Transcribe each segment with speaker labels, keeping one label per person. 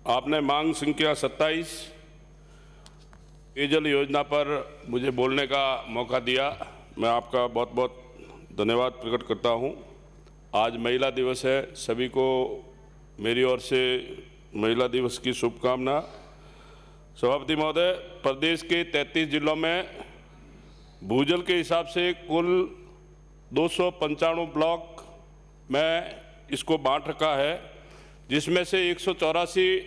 Speaker 1: आपने मांग संख्या 27 पेयजल योजना पर मुझे बोलने का मौका दिया। मैं आपका बहुत बहुत धन्यवाद प्रकट करता हूं। आज महिला दिवस है, सभी को मेरी ओर से महिला दिवस की शुभकामना। सभापति महोदय, प्रदेश के 33 जिलों में भूजल के हिसाब से कुल 295 ब्लॉक में इसको बांट रखा है, जिसमें से 184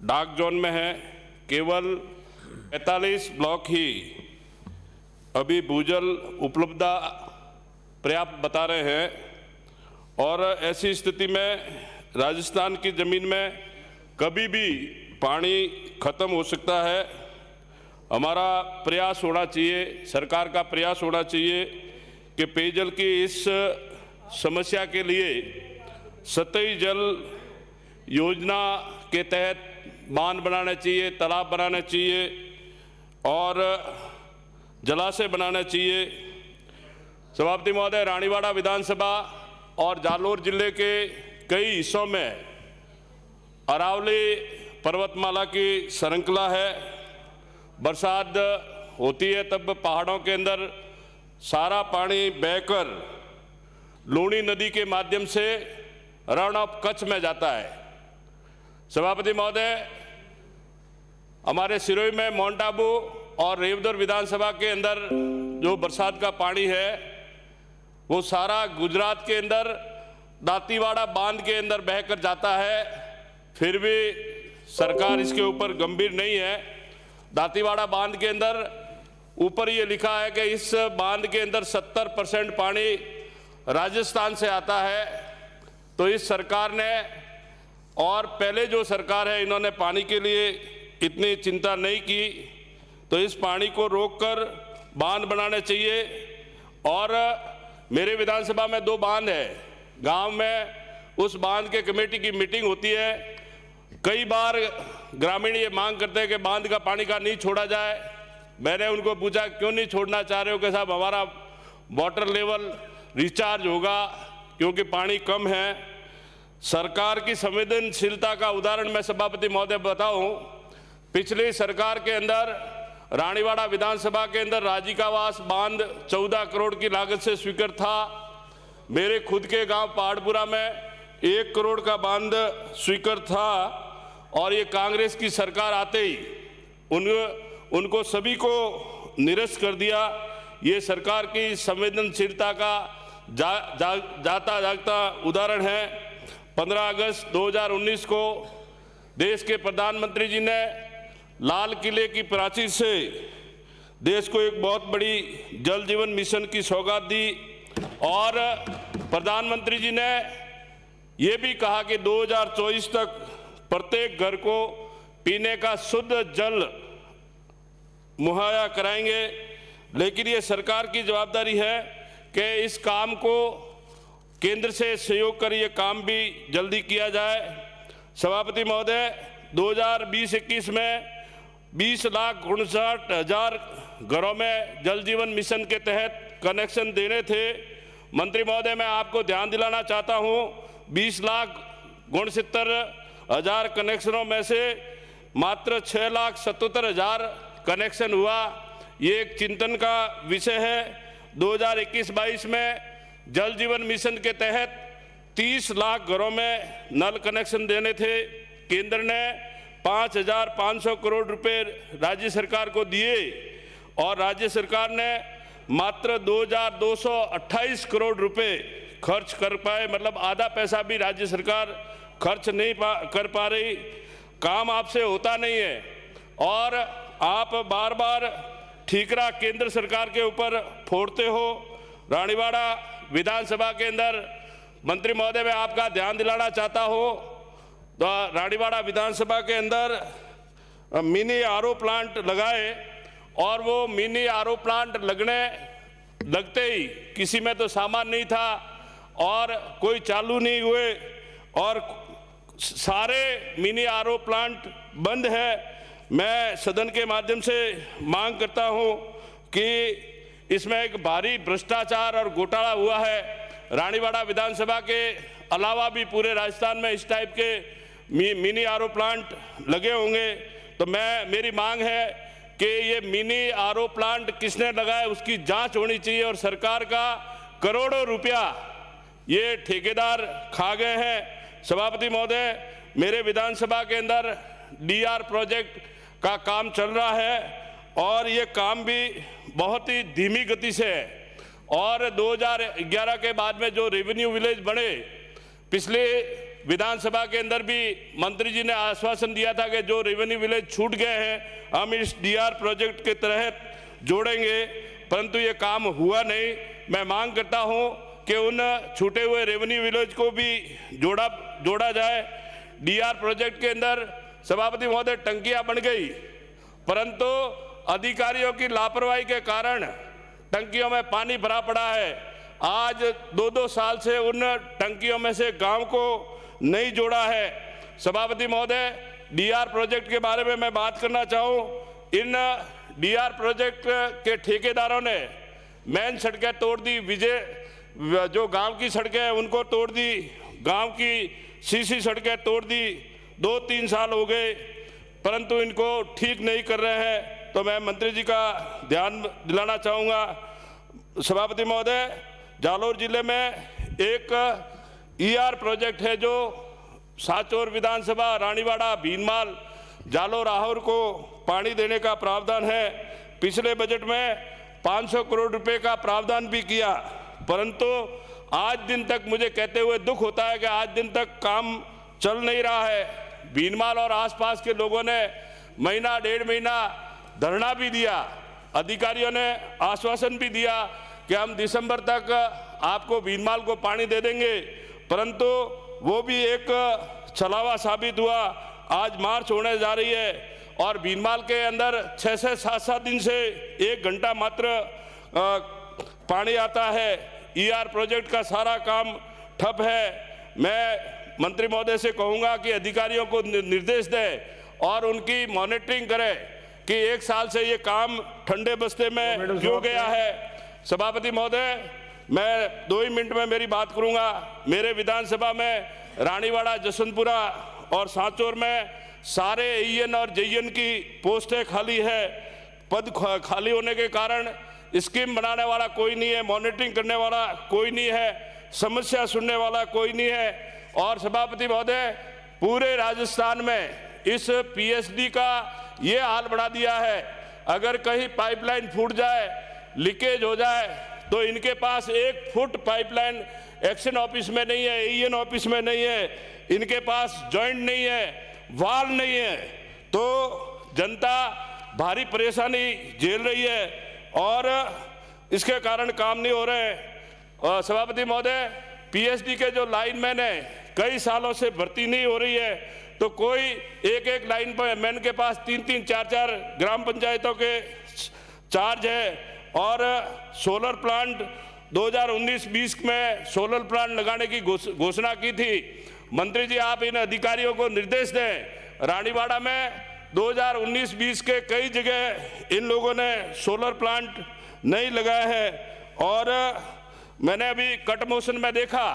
Speaker 1: डाक जोन में है। केवल 45 ब्लॉक ही अभी भूजल उपलब्धता पर्याप्त बता रहे हैं और ऐसी स्थिति में राजस्थान की ज़मीन में कभी भी पानी खत्म हो सकता है। हमारा प्रयास होना चाहिए, सरकार का प्रयास होना चाहिए कि पेयजल की इस समस्या के लिए सतही जल योजना के तहत बांध बनाने चाहिए, तालाब बनाने चाहिए और जलाशय बनाना चाहिए। सभापति महोदय, रानीवाड़ा विधानसभा और जालोर जिले के कई हिस्सों में अरावली पर्वतमाला की श्रृंखला है। बरसात होती है तब पहाड़ों के अंदर सारा पानी बहकर लूणी नदी के माध्यम से रण ऑफ कच्छ में जाता है। सभापति महोदय, हमारे सिरोही में माउंट आबू और रेवदर विधानसभा के अंदर जो बरसात का पानी है वो सारा गुजरात के अंदर दांतीवाड़ा बांध के अंदर बहकर जाता है। फिर भी सरकार इसके ऊपर गंभीर नहीं है। दांतीवाड़ा बांध के अंदर ऊपर ये लिखा है कि इस बांध के अंदर 70% पानी राजस्थान से आता है। तो इस सरकार ने और पहले जो सरकार है, इन्होंने पानी के लिए इतनी चिंता नहीं की। तो इस पानी को रोककर बांध बनाने चाहिए। और मेरे विधानसभा में 2 बांध है। गांव में उस बांध के कमेटी की मीटिंग होती है। कई बार ग्रामीण ये मांग करते हैं कि बांध का पानी का नहीं छोड़ा जाए। मैंने उनको पूछा क्यों नहीं छोड़ना चाह रहे हो? कि साहब हमारा वाटर लेवल रिचार्ज होगा क्योंकि पानी कम है। सरकार की संवेदनशीलता का उदाहरण मैं सभापति महोदय बताऊं। पिछली सरकार के अंदर रानीवाड़ा विधानसभा के अंदर राजिकावास बांध 14 करोड़ की लागत से स्वीकृत था। मेरे खुद के गांव पहाड़पुरा में 1 करोड़ का बांध स्वीकृत था और ये कांग्रेस की सरकार आते ही उनको सभी को निरस्त कर दिया। ये सरकार की संवेदनशीलता का जाता जागता उदाहरण है। 15 अगस्त 2019 को देश के प्रधानमंत्री जी ने लाल किले की प्राचीर से देश को एक बहुत बड़ी जल जीवन मिशन की सौगात दी और प्रधानमंत्री जी ने ये भी कहा कि 2024 तक प्रत्येक घर को पीने का शुद्ध जल मुहैया कराएंगे। लेकिन ये सरकार की जवाबदारी है कि इस काम को केंद्र से सहयोग कर ये काम भी जल्दी किया जाए। सभापति महोदय, 2020-21 में 20,59,000 घरों में जल जीवन मिशन के तहत कनेक्शन देने थे। मंत्री महोदय, मैं आपको ध्यान दिलाना चाहता हूं 20,69,000 कनेक्शनों में से मात्र 6,77,000 कनेक्शन हुआ। ये एक चिंतन का विषय है। 2021-22 में जल जीवन मिशन के तहत 30 लाख घरों में नल कनेक्शन देने थे। केंद्र ने 5,500 करोड़ रुपए राज्य सरकार को दिए और राज्य सरकार ने मात्र 2,228 करोड़ रुपए खर्च कर पाए। मतलब आधा पैसा भी राज्य सरकार खर्च नहीं कर पा रही। काम आपसे होता नहीं है और आप बार बार ठीकरा केंद्र सरकार के ऊपर फोड़ते हो। रानीवाड़ा विधानसभा के अंदर मंत्री महोदय, मैं आपका ध्यान दिलाना चाहता हूं, तो रानीवाड़ा विधानसभा के अंदर मिनी आरओ प्लांट लगाए और वो मिनी आरओ प्लांट लगते ही किसी में तो सामान नहीं था और कोई चालू नहीं हुए और सारे मिनी आरओ प्लांट बंद है। मैं सदन के माध्यम से मांग करता हूं कि इसमें एक भारी भ्रष्टाचार और घोटाला हुआ है। रानीवाड़ा विधानसभा के अलावा भी पूरे राजस्थान में इस टाइप के मिनी आरओ प्लांट लगे होंगे। तो मेरी मांग है कि ये मिनी आरओ प्लांट किसने लगाया उसकी जांच होनी चाहिए, और सरकार का करोड़ों रुपया ये ठेकेदार खा गए हैं। सभापति महोदय, मेरे विधानसभा के अंदर डीआर प्रोजेक्ट का काम चल रहा है और ये काम भी बहुत ही धीमी गति से है। और 2011 के बाद में जो रेवेन्यू विलेज बने, पिछले विधानसभा के अंदर भी मंत्री जी ने आश्वासन दिया था कि जो रेवेन्यू विलेज छूट गए हैं हम इस डीआर प्रोजेक्ट के तहत जोड़ेंगे, परंतु ये काम हुआ नहीं। मैं मांग करता हूं कि उन छूटे हुए रेवेन्यू विलेज को भी जोड़ा जाए। डीआर प्रोजेक्ट के अंदर सभापति महोदय टंकियां बन गई, परंतु अधिकारियों की लापरवाही के कारण टंकियों में पानी भरा पड़ा है। आज 2-2 साल से उन टंकियों में से गांव को नहीं जोड़ा है। सभापति महोदय, डीआर प्रोजेक्ट के बारे में मैं बात करना चाहूं। इन डीआर प्रोजेक्ट के ठेकेदारों ने मेन सड़कें तोड़ दी, जो गांव की सड़कें हैं उनको तोड़ दी, गांव की सीसी सड़कें तोड़ दी। 2-3 साल हो गए परंतु इनको ठीक नहीं कर रहे हैं। तो मैं मंत्री जी का ध्यान दिलाना चाहूँगा। सभापति महोदय, जालोर जिले में एक ईआर प्रोजेक्ट है जो साचौर विधानसभा, रानीवाड़ा, भीनमाल, जालोर, आहोर को पानी देने का प्रावधान है। पिछले बजट में 500 करोड़ रुपए का प्रावधान भी किया, परंतु आज दिन तक मुझे कहते हुए दुख होता है कि आज दिन तक काम चल नहीं रहा है। भीनमाल और आसपास के लोगों ने महीना 1.5 महीना धरना भी दिया। अधिकारियों ने आश्वासन भी दिया कि हम दिसंबर तक आपको भीनमाल को पानी दे देंगे, परंतु वो भी एक छलावा साबित हुआ। आज मार्च होने जा रही है और भीनमाल के अंदर 6 से 7 दिन से 1 घंटा मात्र पानी आता है। ईआर प्रोजेक्ट का सारा काम ठप है। मैं मंत्री महोदय से कहूँगा कि अधिकारियों को निर्देश दें और उनकी मॉनिटरिंग करें कि 1 साल से ये काम ठंडे बस्ते में क्यों गया है। सभापति महोदय, मैं 2 ही मिनट में मेरी बात करूंगा। मेरे विधानसभा में रानीवाड़ा, जसवंतपुरा और सांचौर में सारे एईएन और जेईएन की पोस्टें खाली है। पद खाली होने के कारण स्कीम बनाने वाला कोई नहीं है, मॉनिटरिंग करने वाला कोई नहीं है, समस्या सुनने वाला कोई नहीं है। और सभापति महोदय, पूरे राजस्थान में इस पीएचडी का ये हाल बढ़ा दिया है। अगर कहीं पाइपलाइन फूट जाए, लीकेज हो जाए, तो इनके पास 1 फुट पाइपलाइन एक्शन ऑफिस में नहीं है, एईएन ऑफिस में नहीं है, इनके पास जॉइंट नहीं है, वाल नहीं है। तो जनता भारी परेशानी झेल रही है और इसके कारण काम नहीं हो रहे हैं। और सभापति महोदय, पीएचडी के जो लाइनमैन है कई सालों से भर्ती नहीं हो रही है, तो कोई एक लाइन पर मैन के पास 3-3, 4-4 ग्राम पंचायतों के चार्ज है। और सोलर प्लांट 2019-20 में सोलर प्लांट लगाने की घोषणा की थी। मंत्री जी, आप इन अधिकारियों को निर्देश दें। रानीवाड़ा में 2019-20 के कई जगह इन लोगों ने सोलर प्लांट नहीं लगाए हैं। और मैंने अभी कट मोशन में देखा,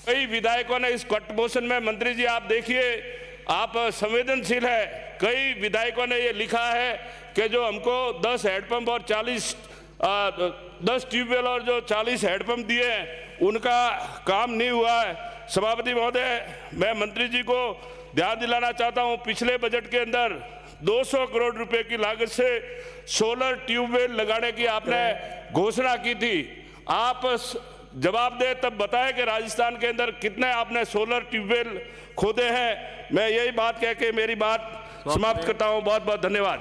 Speaker 1: कई विधायकों ने इस कट मोशन में, मंत्री जी आप देखिए, आप संवेदनशील है, कई विधायकों ने ये लिखा है कि जो हमको 10 हैंडपंप और 10 ट्यूबवेल और जो 40 हैंडपंप दिए उनका काम नहीं हुआ है। सभापति महोदय, मैं मंत्री जी को ध्यान दिलाना चाहता हूं, पिछले बजट के अंदर 200 करोड़ रुपए की लागत से सोलर ट्यूबवेल लगाने की आपने घोषणा की थी। आप जवाब दे तब बताएं कि राजस्थान के अंदर कितने आपने सोलर ट्यूबवेल खोदे हैं। मैं यही बात कह के मेरी बात समाप्त करता हूं। बहुत बहुत धन्यवाद।